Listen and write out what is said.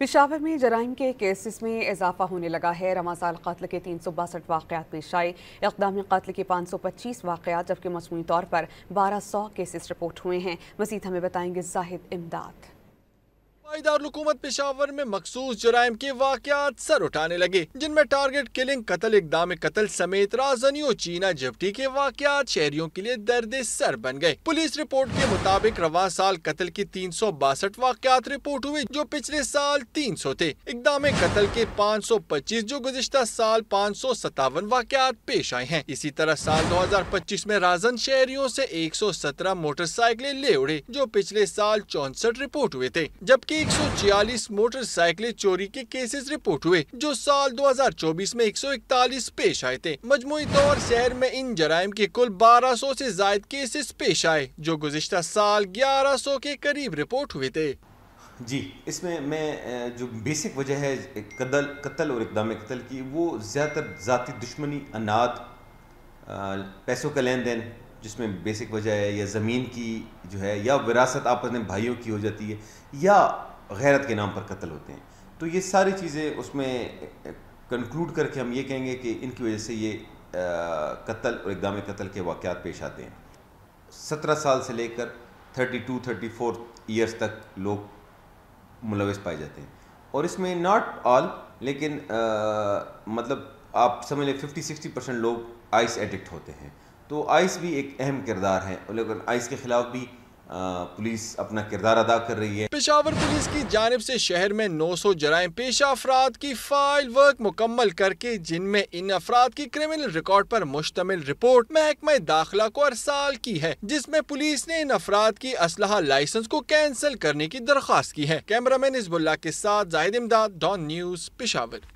पेशावर में जराइम के केसेस में इजाफा होने लगा है। रवां साल कत्ल के 362 वाक़यात पेश आए, इक़दाम कत्ल के 525 वाक़यात, जबकि मजमूई तौर पर 1200 केसेस रिपोर्ट हुए हैं। मज़ीद हमें बताएंगे जाहिद इमदाद। दारुल-हुकूमत पेशावर में मखसूस जराइम के वाक़यात सर उठाने लगे, जिनमें टारगेट किलिंग, कत्ल, इक़दाम कत्ल समेत राज़नी और चीना जब्ती के वाक़यात शहरियों के लिए दर्द सर बन गए। पुलिस रिपोर्ट के मुताबिक रवां साल कत्ल के 362 वाक़यात रिपोर्ट हुए, जो पिछले साल 300 थे। इक़दाम कत्ल के 525, जो गुज़िश्ता साल 557 वाक़यात पेश आए हैं। इसी तरह साल 2025 में राजन शहरियों से 117 मोटरसाइकिलें ले उड़े, जो पिछले साल 64 रिपोर्ट हुए थे, जबकि 146 मोटरसाइकिलें चोरी के केसेस रिपोर्ट हुए, जो साल 2024 में 141 पेश आए थे। मजमूई तौर शहर में इन जराइम के कुल 1200 से जायद केसेस पेश आए, जो गुज़िश्ता साल 1100 के करीब रिपोर्ट हुए थे। जी, इसमें मैं जो बेसिक वजह है कत्ल और इक़दाम कत्ल की, वो ज़्यादातर ज़ाती दुश्मनी, अनाद, पैसों का लेन देन जिसमें बेसिक वजह है, या ज़मीन की जो है, या विरासत आपस में भाइयों की हो जाती है, या गैरत के नाम पर कत्ल होते हैं। तो ये सारी चीज़ें उसमें कंक्लूड करके हम ये कहेंगे कि इनकी वजह से ये कत्ल और इक़दाम कत्ल के वाक़यात पेश आते हैं। 17 साल से लेकर 32-34 ईयर्स तक लोग मुलविस पाए जाते हैं, और इसमें नॉट ऑल, लेकिन मतलब आप समझ लें 50-60% लोग आइस एडिक्ट होते हैं। तो आइस भी एक अहम किरदार है, लेकिन आइस के खिलाफ भी पुलिस अपना किरदार अदा कर रही है। पेशावर पुलिस की जानिब से शहर में 900 जराइम पेशा अफराद की फाइल वर्क मुकम्मल करके, जिनमें इन अफराद की क्रिमिनल रिकॉर्ड पर मुश्तमिल रिपोर्ट महकमा दाखिला को अरसाल की है, जिसमें पुलिस ने इन अफराद की असलहा लाइसेंस को कैंसिल करने की दरख्वास्त की है। कैमरामैन हिजबुल्लाह के साथ जाहिद इमदाद, डॉन न्यूज़, पेशावर।